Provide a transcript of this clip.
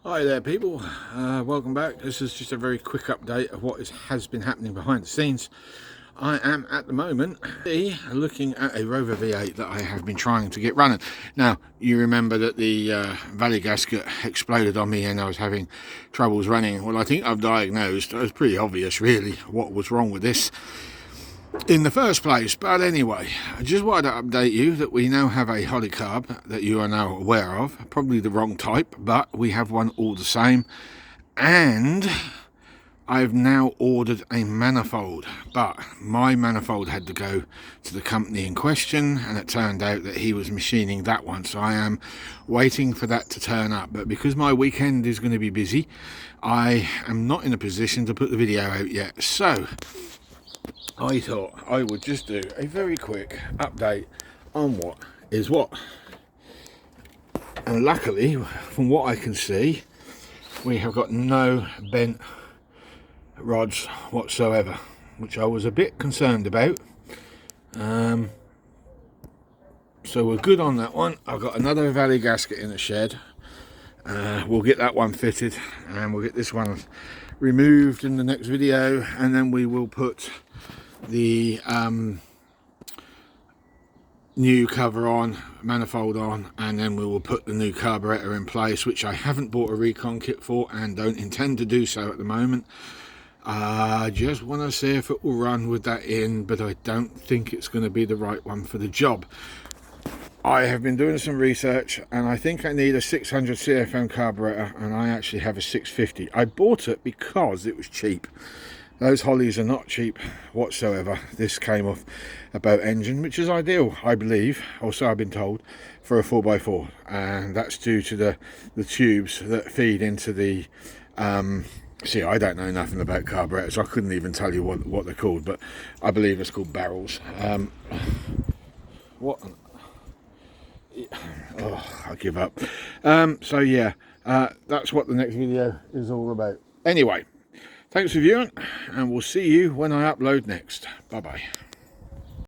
Hi there people, welcome back. This is just a very quick update of what has been happening behind the scenes. I am at the moment looking at a Rover V8 that I have been trying to get running. Now you remember that the valley gasket exploded on me and I was having troubles running. Well, I think I've diagnosed, it was pretty obvious really what was wrong with this in the first place. But anyway, I just wanted to update you that we now have a holly carb that you are now aware of. Probably the wrong type, but we have one all the same. And I've now ordered a manifold, but my manifold had to go to the company in question, and it turned out that he was machining that one, so I am waiting for that to turn up. But because my weekend is going to be busy, I am not in a position to put the video out yet, so I thought I would just do a very quick update on what is what. And luckily, from what I can see, we have got no bent rods whatsoever, which I was a bit concerned about. So we're good on that one. I've got another valley gasket in the shed. We'll get that one fitted and we'll get this one removed in the next video, and then we will put the new cover on, manifold on, and then we will put the new carburetor in place, which I haven't bought a recon kit for and don't intend to do so at the moment. I just want to see if it will run with that in, but I don't think it's going to be the right one for the job. I have been doing some research and I think I need a 600 CFM carburetor, and I actually have a 650. I bought it because it was cheap. Those Hollies are not cheap whatsoever. This came off a boat engine, which is ideal, I believe, or so I've been told, for a 4x4, and that's due to the tubes that feed into the see, I don't know nothing about carburetors. I couldn't even tell you what they're called, but I believe it's called barrels. What? Oh, I give up. So yeah, that's what the next video is all about. Anyway, thanks for viewing, and we'll see you when I upload next. Bye bye.